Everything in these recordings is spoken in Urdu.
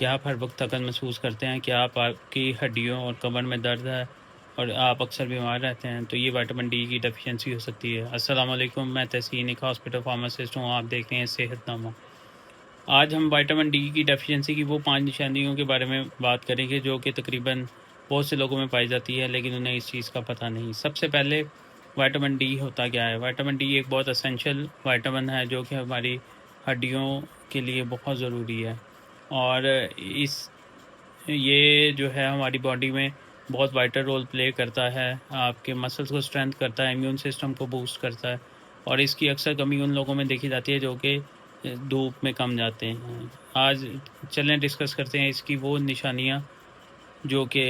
کیا آپ ہر وقت تھکن محسوس کرتے ہیں؟ کیا آپ کی ہڈیوں اور کمر میں درد ہے اور آپ اکثر بیمار رہتے ہیں؟ تو یہ وٹامن ڈی کی ڈیفیشنسی ہو سکتی ہے۔ السلام علیکم، میں تحسین، ایک ہاسپٹل فارماسسٹ ہوں۔ آپ دیکھ رہے ہیں صحت نامہ۔ آج ہم وٹامن ڈی کی ڈیفیشنسی کی وہ 5 نشانیوں کے بارے میں بات کریں گے جو کہ تقریباً بہت سے لوگوں میں پائی جاتی ہے لیکن انہیں اس چیز کا پتہ نہیں۔ سب سے پہلے وٹامن ڈی ہوتا کیا ہے؟ وٹامن ڈی ایک بہت اسینشل وٹامن ہے جو کہ ہماری ہڈیوں کے لیے بہت ضروری ہے، اور یہ جو ہے ہماری باڈی میں بہت وائٹل رول پلے کرتا ہے۔ آپ کے مسلز کو اسٹرینتھ کرتا ہے، امیون سسٹم کو بوسٹ کرتا ہے، اور اس کی اکثر کمی ان لوگوں میں دیکھی جاتی ہے جو کہ دھوپ میں کم جاتے ہیں۔ آج چلیں ڈسکس کرتے ہیں اس کی وہ نشانیاں جو کہ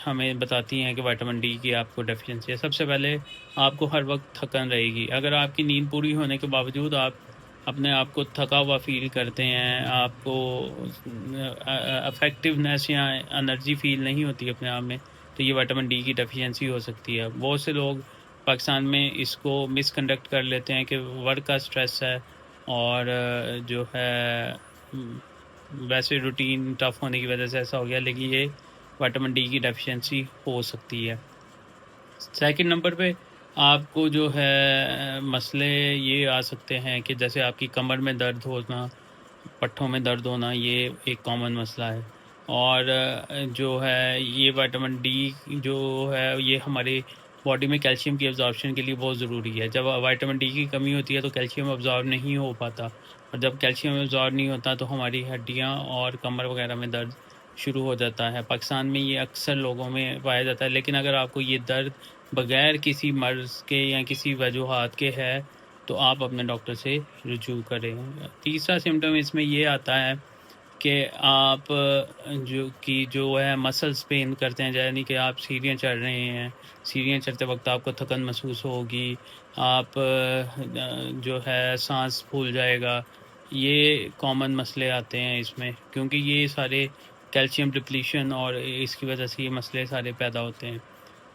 ہمیں بتاتی ہیں کہ وٹامن ڈی کی آپ کو ڈیفیشنسی ہے۔ سب سے پہلے آپ کو ہر وقت تھکن رہے گی۔ اگر آپ کی نیند پوری ہونے کے باوجود آپ اپنے آپ کو تھکا ہوا فیل کرتے ہیں، آپ کو افیکٹونیس یا انرجی فیل نہیں ہوتی اپنے آپ میں، تو یہ وٹامن ڈی کی ڈیفیشنسی ہو سکتی ہے۔ بہت سے لوگ پاکستان میں اس کو مس کنڈکٹ کر لیتے ہیں کہ ورک کا سٹریس ہے، اور جو ہے ویسے روٹین ٹف ہونے کی وجہ سے ایسا ہو گیا، لیکن یہ وٹامن ڈی کی ڈیفیشنسی ہو سکتی ہے۔ سیکنڈ نمبر پہ آپ کو جو ہے مسئلے یہ آ سکتے ہیں کہ جیسے آپ کی کمر میں درد ہونا، پٹھوں میں درد ہونا، یہ ایک کامن مسئلہ ہے، اور جو ہے یہ وٹامن ڈی جو ہے یہ ہماری باڈی میں کیلشیم کی ابزارپشن کے لیے بہت ضروری ہے۔ جب وٹامن ڈی کی کمی ہوتی ہے تو کیلشیم ابزارب نہیں ہو پاتا، اور جب کیلشیم ابزارب نہیں ہوتا تو ہماری ہڈیاں اور کمر وغیرہ میں درد شروع ہو جاتا ہے۔ پاکستان میں یہ اکثر لوگوں میں پایا جاتا ہے، لیکن اگر آپ کو یہ درد بغیر کسی مرض کے یا کسی وجوہات کے ہے تو آپ اپنے ڈاکٹر سے رجوع کریں۔ تیسرا سمٹم اس میں یہ آتا ہے کہ آپ جو ہے مسلز پین کرتے ہیں، یعنی کہ آپ سیڑھیاں چڑھ رہے ہیں، سیڑھیاں چڑھتے وقت آپ کو تھکن محسوس ہوگی، آپ جو ہے سانس پھول جائے گا۔ یہ کامن مسئلے آتے ہیں اس میں، کیونکہ یہ سارے کیلشیم ڈپلیشن اور اس کی وجہ سے یہ مسئلے سارے پیدا ہوتے ہیں۔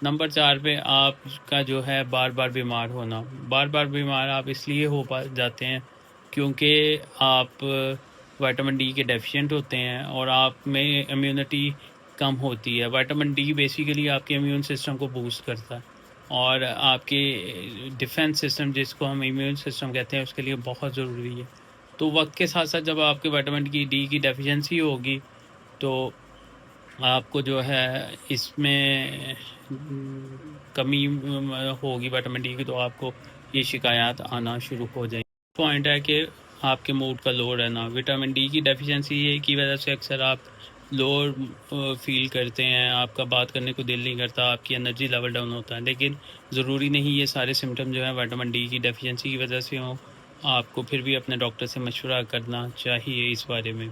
نمبر 4 پہ آپ کا جو ہے بار بار بیمار ہونا۔ بار بار بیمار آپ اس لیے ہو جاتے ہیں کیونکہ آپ وٹامن ڈی کے ڈیفیشینٹ ہوتے ہیں اور آپ میں امیونٹی کم ہوتی ہے۔ وٹامن ڈی بیسیکلی آپ کے امیون سسٹم کو بوسٹ کرتا ہے، اور آپ کے ڈیفنس سسٹم جس کو ہم امیون سسٹم کہتے ہیں اس کے لیے بہت ضروری ہے۔ تو وقت کے ساتھ ساتھ جب آپ کے وٹامن ڈی کی ڈیفیشنسی ہوگی تو آپ کو جو ہے اس میں کمی ہوگی وٹامن ڈی کی، تو آپ کو یہ شکایات آنا شروع ہو جائیں گی۔ پوائنٹ ہے کہ آپ کے موڈ کا لو رہنا۔ وٹامن ڈی کی ڈیفیشنسی کی وجہ سے اکثر آپ لو فیل کرتے ہیں، آپ کا بات کرنے کو دل نہیں کرتا، آپ کی انرجی لیول ڈاؤن ہوتا ہے، لیکن ضروری نہیں یہ سارے سمٹم جو ہیں وٹامن ڈی کی ڈیفیشنسی کی وجہ سے ہوں۔ آپ کو پھر بھی اپنے ڈاکٹر سے مشورہ کرنا چاہیے اس بارے میں۔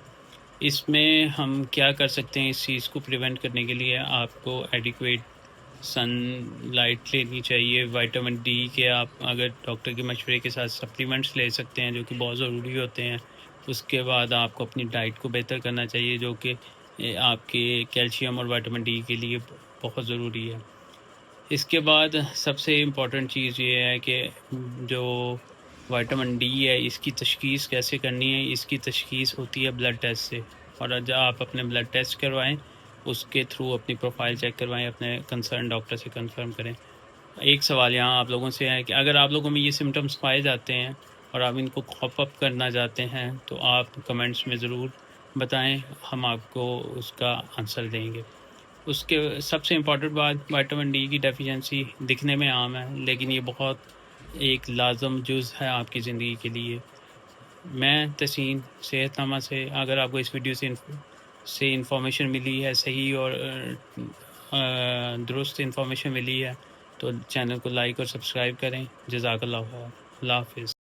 اس میں ہم کیا کر سکتے ہیں اس چیز کو پریونٹ کرنے کے لیے؟ آپ کو ایڈیکویٹ سن لائٹ لینی چاہیے۔ وٹامن ڈی کے آپ اگر ڈاکٹر کے مشورے کے ساتھ سپلیمنٹس لے سکتے ہیں جو کہ بہت ضروری ہوتے ہیں۔ اس کے بعد آپ کو اپنی ڈائٹ کو بہتر کرنا چاہیے جو کہ آپ کے کیلشیم اور وٹامن ڈی کے لیے بہت ضروری ہے۔ اس کے بعد سب سے امپورٹنٹ چیز یہ ہے کہ جو وٹامن ڈی ہے اس کی تشخیص کیسے کرنی ہے؟ اس کی تشخیص ہوتی ہے بلڈ ٹیسٹ سے، اور جب آپ اپنے بلڈ ٹیسٹ کروائیں اس کے تھرو اپنی پروفائل چیک کروائیں، اپنے کنسرن ڈاکٹر سے کنفرم کریں۔ ایک سوال یہاں آپ لوگوں سے ہے کہ اگر آپ لوگوں میں یہ سمٹمز پائے جاتے ہیں اور آپ ان کو کاپ اپ کرنا چاہتے ہیں تو آپ کمنٹس میں ضرور بتائیں، ہم آپ کو اس کا آنسر دیں گے۔ اس کے سب سے امپورٹنٹ بات، وٹامن ڈی کی ڈیفیشنسی دکھنے میں عام ہے لیکن یہ بہت ایک لازم جز ہے آپ کی زندگی کے لیے۔ میں تحسین صحت نامہ سے، اگر آپ کو اس ویڈیو سے انفارمیشن ملی ہے، صحیح اور درست انفارمیشن ملی ہے، تو چینل کو لائک اور سبسکرائب کریں۔ جزاک اللہ خیر۔ اللہ حافظ۔